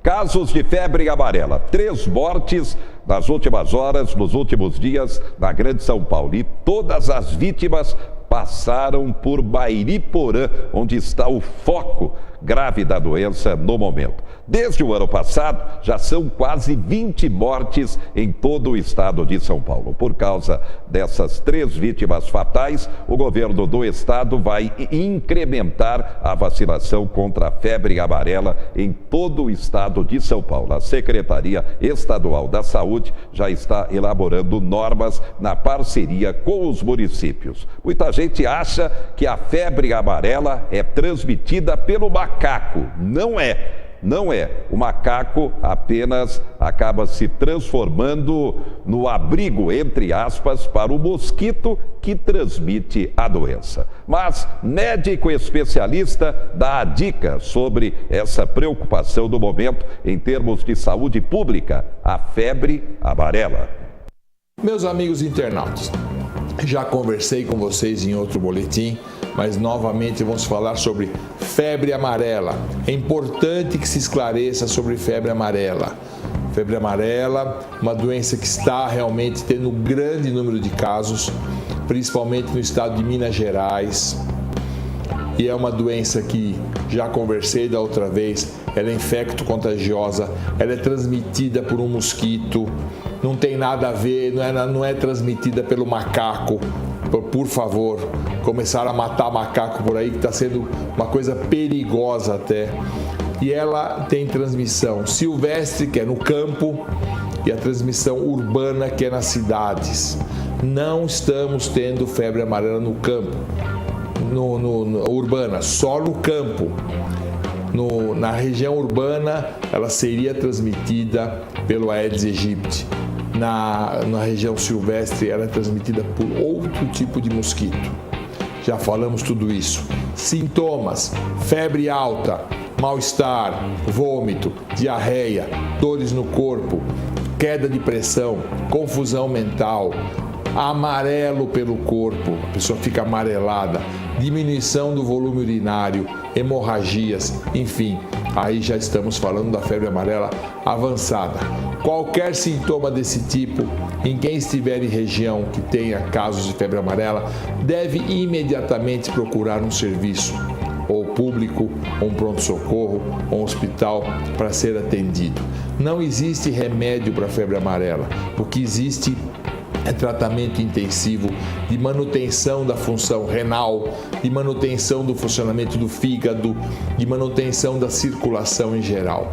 Casos de febre amarela. 3 mortes nas últimas horas, nos últimos dias, na Grande São Paulo. E todas as vítimas passaram por Bairiporã, onde está o foco grave da doença no momento. Desde o ano passado, já são quase 20 mortes em todo o estado de São Paulo. Por causa dessas 3 vítimas fatais, o governo do estado vai incrementar a vacinação contra a febre amarela em todo o estado de São Paulo. A Secretaria Estadual da Saúde já está elaborando normas na parceria com os municípios. Muita gente acha que a febre amarela é transmitida pelo macaco. Não é. Não é. O macaco apenas acaba se transformando no abrigo, entre aspas, para o mosquito que transmite a doença. Mas médico especialista dá a dica sobre essa preocupação do momento em termos de saúde pública, a febre amarela. Meus amigos internautas, já conversei com vocês em outro boletim, mas novamente vamos falar sobre febre amarela. É importante que se esclareça sobre febre amarela. Febre amarela, uma doença que está realmente tendo um grande número de casos, principalmente no estado de Minas Gerais. E é uma doença que, já conversei da outra vez, ela é infecto-contagiosa, ela é transmitida por um mosquito, não tem nada a ver, não é transmitida pelo macaco. Por favor, começaram a matar macaco por aí, que está sendo uma coisa perigosa até. E ela tem transmissão silvestre, que é no campo, e a transmissão urbana, que é nas cidades. Não estamos tendo febre amarela no campo, urbana, só no campo. Na região urbana, ela seria transmitida pelo Aedes aegypti. Na região silvestre, ela é transmitida por outro tipo de mosquito. Já falamos tudo isso. Sintomas: febre alta, mal-estar, vômito, diarreia, dores no corpo, queda de pressão, confusão mental, amarelo pelo corpo, a pessoa fica amarelada, diminuição do volume urinário, hemorragias, enfim, aí já estamos falando da febre amarela avançada. Qualquer sintoma desse tipo, em quem estiver em região que tenha casos de febre amarela, deve imediatamente procurar um serviço, ou público, ou um pronto-socorro, ou um hospital para ser atendido. Não existe remédio para a febre amarela. O que existe é tratamento intensivo de manutenção da função renal, de manutenção do funcionamento do fígado, de manutenção da circulação em geral.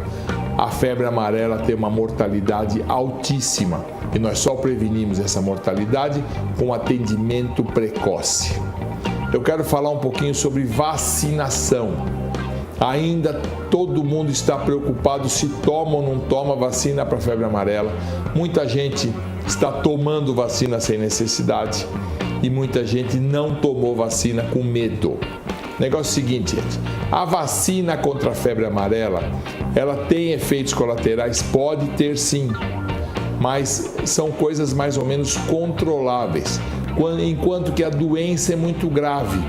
A febre amarela tem uma mortalidade altíssima e nós só prevenimos essa mortalidade com atendimento precoce. Eu quero falar um pouquinho sobre vacinação. Ainda todo mundo está preocupado se toma ou não toma vacina para a febre amarela. Muita gente está tomando vacina sem necessidade e muita gente não tomou vacina com medo. Negócio seguinte, gente, a vacina contra a febre amarela, ela tem efeitos colaterais? Pode ter sim, mas são coisas mais ou menos controláveis, enquanto que a doença é muito grave.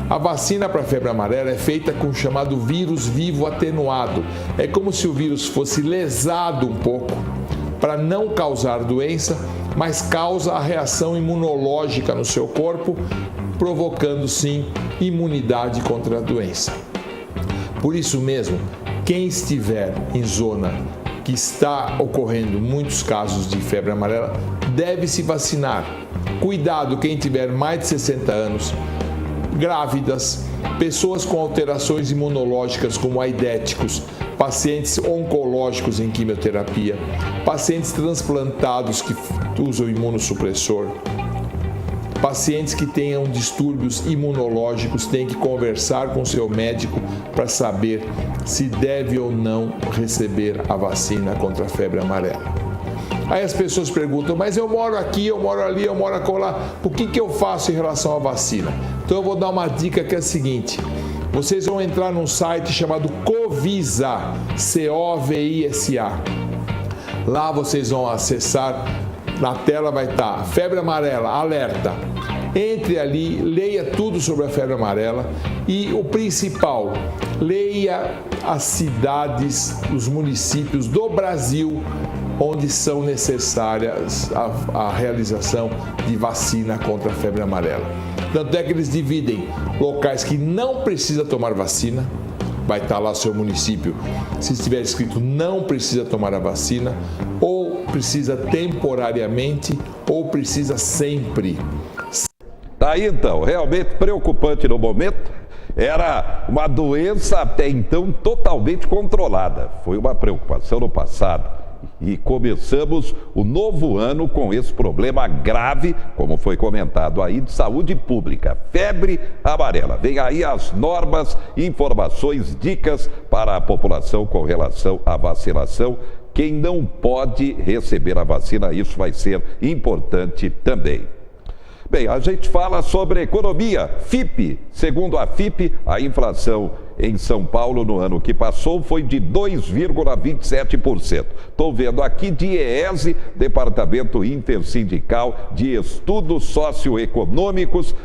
A vacina para a febre amarela é feita com o chamado vírus vivo atenuado. É como se o vírus fosse lesado um pouco para não causar doença, mas causa a reação imunológica no seu corpo, provocando sim imunidade contra a doença. Por isso mesmo, quem estiver em zona que está ocorrendo muitos casos de febre amarela, deve se vacinar. Cuidado quem tiver mais de 60 anos, grávidas, pessoas com alterações imunológicas como aidéticos, pacientes oncológicos em quimioterapia, pacientes transplantados que usam imunossupressor, pacientes que tenham distúrbios imunológicos têm que conversar com seu médico para saber se deve ou não receber a vacina contra a febre amarela. Aí as pessoas perguntam, mas eu moro aqui, eu moro ali, eu moro acolá, o que eu faço em relação à vacina? Então eu vou dar uma dica que é a seguinte: vocês vão entrar num site chamado Covisa, C-O-V-I-S-A. Lá vocês vão acessar, na tela vai estar febre amarela, alerta. entre ali, leia tudo sobre a febre amarela e o principal, leia as cidades, os municípios do Brasil onde são necessárias a realização de vacina contra a febre amarela. Tanto é que eles dividem locais que não precisa tomar vacina, vai estar lá o seu município, se estiver escrito não precisa tomar a vacina, ou precisa temporariamente, ou precisa sempre. Tá aí então, realmente preocupante no momento. Era uma doença até então totalmente controlada. Foi uma preocupação no passado. E começamos o novo ano com esse problema grave, como foi comentado aí, de saúde pública, febre amarela. Vem aí as normas, informações, dicas para a população com relação à vacinação. Quem não pode receber a vacina, isso vai ser importante também. Bem, a gente fala sobre economia. FIPE. Segundo a FIPE, a inflação em São Paulo no ano que passou foi de 2,27%. Estou vendo aqui DIEESE, Departamento Intersindical de Estudos Socioeconômicos,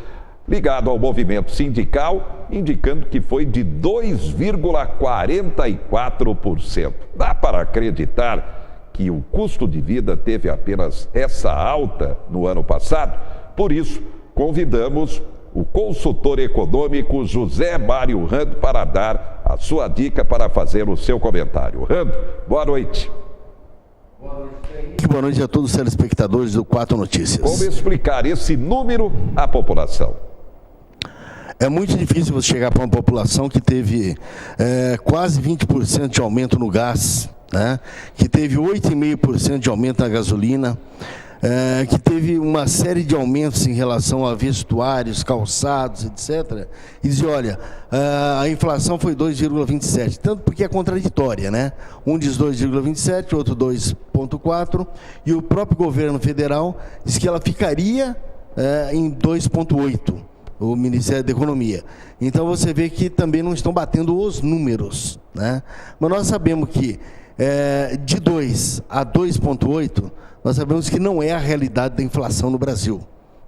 ligado ao movimento sindical, indicando que foi de 2,44%. Dá para acreditar que o custo de vida teve apenas essa alta no ano passado? Por isso, convidamos o consultor econômico José Mário Rando para dar a sua dica para fazer o seu comentário. Rando, boa noite. Boa noite a todos os telespectadores do 4 Notícias. Como explicar esse número à população? É muito difícil você chegar para uma população que teve quase 20% de aumento no gás, né? Que teve 8,5% de aumento na gasolina, que teve uma série de aumentos em relação a vestuários, calçados, etc. E dizer, olha, a inflação foi 2,27%, tanto porque é contraditória, né? Um diz 2,27%, outro 2,4%, e o próprio governo federal diz que ela ficaria em 2,8%, o Ministério da Economia. Então você vê que também não estão batendo os números, né? Mas nós sabemos que de 2 a 2,8%, nós sabemos que não é a realidade da inflação no Brasil.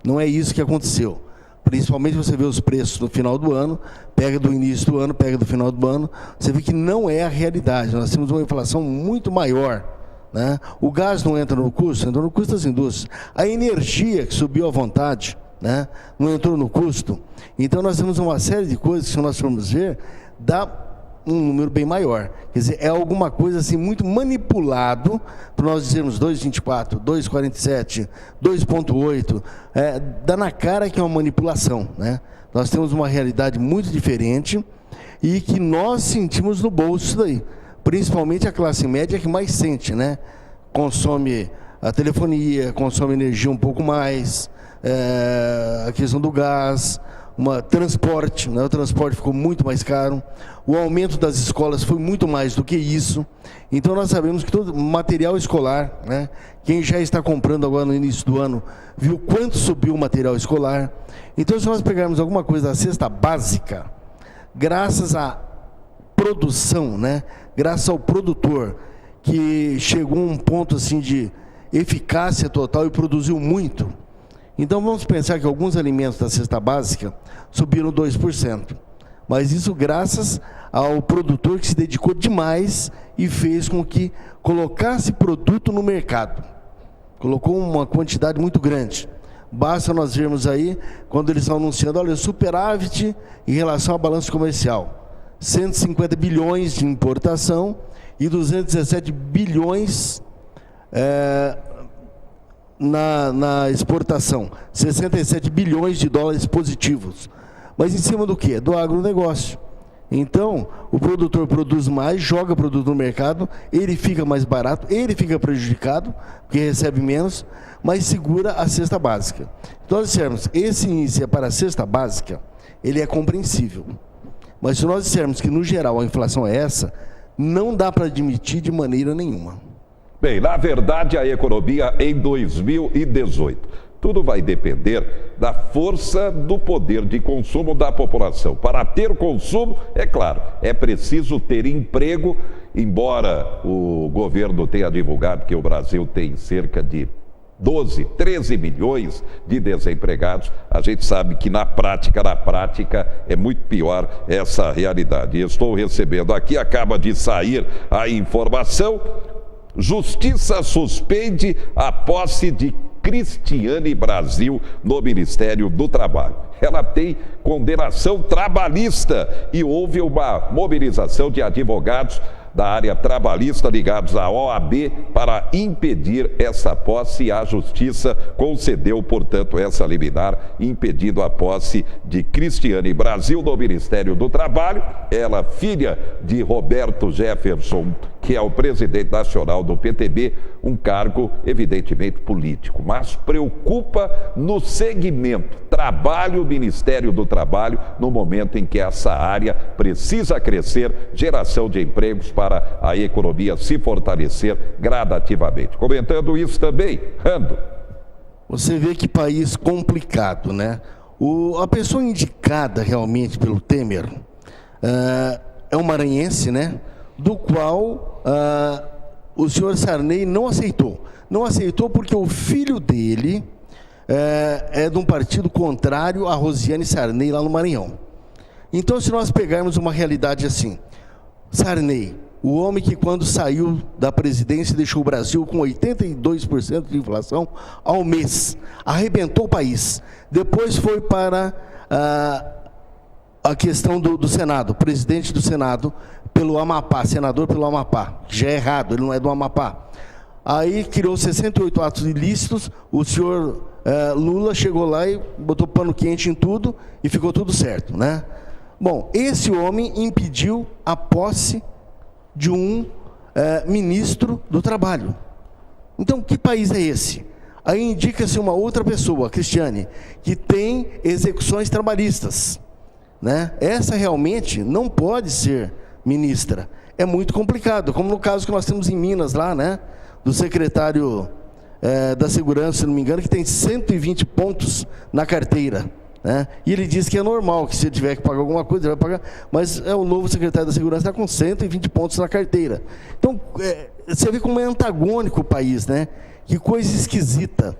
Não é isso que aconteceu. Principalmente você vê os preços no final do ano, pega do início do ano, pega do final do ano, você vê que não é a realidade. Nós temos uma inflação muito maior, né? O gás não entra no custo, entrou no custo das indústrias. A energia, que subiu à vontade, né, não entrou no custo. Então nós temos uma série de coisas que, se nós formos ver, dá um número bem maior. Quer dizer, é alguma coisa assim muito manipulado para nós dizermos 2,24, 2,47, 2,8. Dá na cara que é uma manipulação, né? Nós temos uma realidade muito diferente e que nós sentimos no bolso isso daí. Principalmente a classe média que mais sente, né? Consome a telefonia, consome energia um pouco mais, a questão do gás, transporte, né? O transporte ficou muito mais caro, o aumento das escolas foi muito mais do que isso. Então nós sabemos que todo material escolar, né? Quem já está comprando agora no início do ano, viu quanto subiu o material escolar. Então se nós pegarmos alguma coisa da cesta básica, graças à produção, né? Graças ao produtor, que chegou a um ponto assim de eficácia total e produziu muito. Então vamos pensar que alguns alimentos da cesta básica subiram 2%. Mas isso graças ao produtor que se dedicou demais e fez com que colocasse produto no mercado. Colocou uma quantidade muito grande. Basta nós vermos aí, quando eles estão anunciando, olha, superávit em relação ao balanço comercial. 150 bilhões de importação e 217 bilhões na exportação, 67 bilhões de dólares positivos. Mas em cima do quê? Do agronegócio. Então, o produtor produz mais, joga produto no mercado, ele fica mais barato, ele fica prejudicado, porque recebe menos, mas segura a cesta básica. Então, nós dissermos, esse índice é para a cesta básica, ele é compreensível. Mas se nós dissermos que, no geral, a inflação é essa, não dá para admitir de maneira nenhuma. Bem, na verdade, a economia em 2018. Tudo vai depender da força do poder de consumo da população. Para ter consumo, é claro, é preciso ter emprego, embora o governo tenha divulgado que o Brasil tem cerca de 12, 13 milhões de desempregados, a gente sabe que na prática é muito pior essa realidade. Estou recebendo aqui, acaba de sair a informação, Justiça suspende a posse de Cristiane Brasil no Ministério do Trabalho. Ela tem condenação trabalhista e houve uma mobilização de advogados da área trabalhista ligados à OAB para impedir essa posse. A Justiça concedeu, portanto, essa liminar, impedindo a posse de Cristiane Brasil no Ministério do Trabalho. Ela, filha de Roberto Jefferson, que é o presidente nacional do PTB, um cargo evidentemente político, mas preocupa no segmento trabalho, Ministério do Trabalho, no momento em que essa área precisa crescer, geração de empregos para a economia se fortalecer gradativamente. Comentando isso também, Rando. Você vê que país complicado, né? A pessoa indicada realmente pelo Temer é um maranhense, né? Do qual o senhor Sarney não aceitou. Não aceitou porque o filho dele é de um partido contrário a Rosiane Sarney lá no Maranhão. Então, se nós pegarmos uma realidade assim, Sarney, o homem que quando saiu da presidência deixou o Brasil com 82% de inflação ao mês, arrebentou o país. Depois foi para a questão do Senado, presidente do Senado pelo Amapá, senador pelo Amapá, que já é errado, ele não é do Amapá. Aí criou 68 atos ilícitos, o senhor Lula chegou lá e botou pano quente em tudo e ficou tudo certo, né? Bom, esse homem impediu a posse de um ministro do Trabalho. Então, que país é esse? Aí indica-se uma outra pessoa, Cristiane, que tem execuções trabalhistas, né? Essa realmente não pode ser ministra. É muito complicado, como no caso que nós temos em Minas lá, né? Do secretário da Segurança, se não me engano, que tem 120 pontos na carteira, né? E ele diz que é normal, que se ele tiver que pagar alguma coisa, ele vai pagar, mas o novo secretário da Segurança está com 120 pontos na carteira. Então, você vê como é antagônico o país, né? Que coisa esquisita.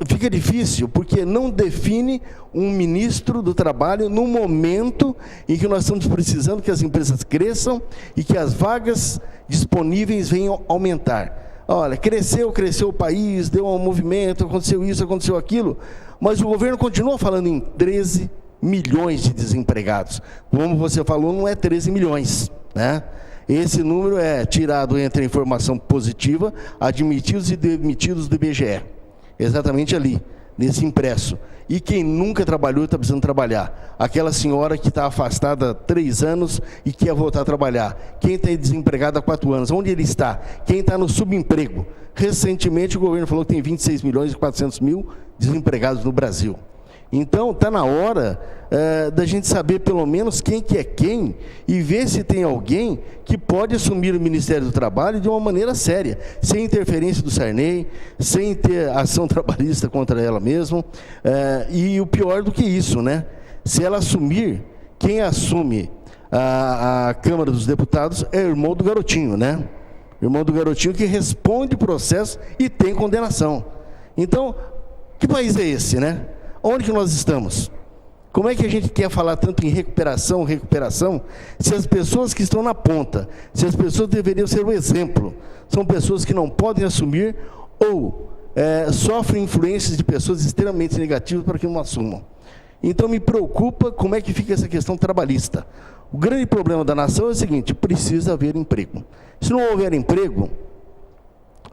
Fica difícil, porque não define um ministro do Trabalho no momento em que nós estamos precisando que as empresas cresçam e que as vagas disponíveis venham aumentar. Olha, cresceu o país, deu um movimento, aconteceu isso, aconteceu aquilo, mas o governo continua falando em 13 milhões de desempregados. Como você falou, não é 13 milhões, né? Esse número é tirado entre a informação positiva, admitidos e demitidos do IBGE. Exatamente ali, nesse impresso. E quem nunca trabalhou está precisando trabalhar. Aquela senhora que está afastada há 3 anos e quer voltar a trabalhar. Quem está desempregado há 4 anos, onde ele está? Quem está no subemprego? Recentemente o governo falou que tem 26 milhões e 400 mil desempregados no Brasil. Então está na hora da gente saber pelo menos quem que é quem e ver se tem alguém que pode assumir o Ministério do Trabalho de uma maneira séria, sem interferência do Sarney, sem ter ação trabalhista contra ela mesma. E o pior do que isso, né? Se ela assumir, quem assume a Câmara dos Deputados é o irmão do garotinho, né? Irmão do garotinho que responde processo e tem condenação. Então, que país é esse, né? Onde que nós estamos? Como é que a gente quer falar tanto em recuperação, se as pessoas que estão na ponta, se as pessoas deveriam ser o exemplo, são pessoas que não podem assumir ou sofrem influências de pessoas extremamente negativas para que não assumam. Então me preocupa como é que fica essa questão trabalhista. O grande problema da nação é o seguinte, precisa haver emprego. Se não houver emprego,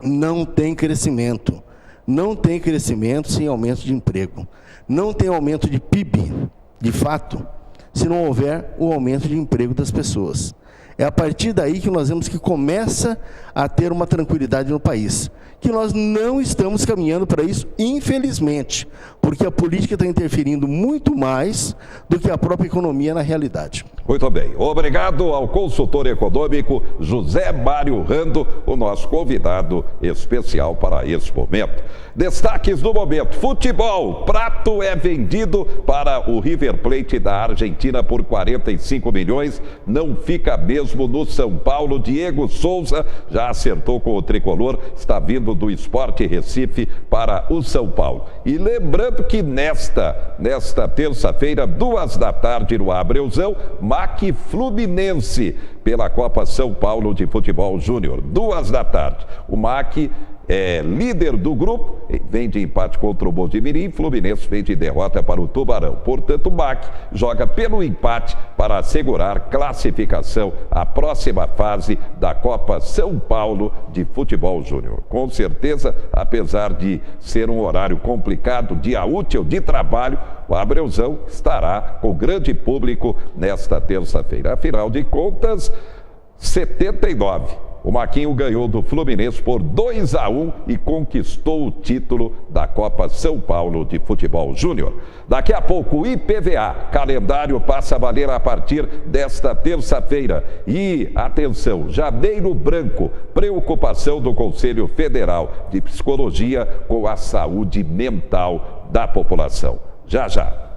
não tem crescimento. Não tem crescimento sem aumento de emprego. Não tem aumento de PIB, de fato, se não houver o aumento de emprego das pessoas. É a partir daí que nós vemos que começa a ter uma tranquilidade no país. Que nós não estamos caminhando para isso, infelizmente, porque a política está interferindo muito mais do que a própria economia na realidade. Muito bem. Obrigado ao consultor econômico José Mário Rando, o nosso convidado especial para esse momento. Destaques do momento. Futebol. Prato é vendido para o River Plate da Argentina por 45 milhões. Não fica mesmo mesmo no São Paulo. Diego Souza já acertou com o tricolor, está vindo do Sport Recife para o São Paulo. E lembrando que nesta terça-feira, 14h, no Abreuzão, MAC Fluminense pela Copa São Paulo de Futebol Júnior. 14h. O MAC é líder do grupo, vem de empate contra o Mojimirim, Fluminense vem de derrota para o Tubarão. Portanto, o MAC joga pelo empate para assegurar classificação à próxima fase da Copa São Paulo de Futebol Júnior. Com certeza, apesar de ser um horário complicado, dia útil de trabalho, o Abreuzão estará com grande público nesta terça-feira. Afinal de contas, 79. O Maquinho ganhou do Fluminense por 2-1 e conquistou o título da Copa São Paulo de Futebol Júnior. Daqui a pouco, o IPVA, calendário passa a valer a partir desta terça-feira. E, atenção, janeiro branco, preocupação do Conselho Federal de Psicologia com a saúde mental da população. Já, já.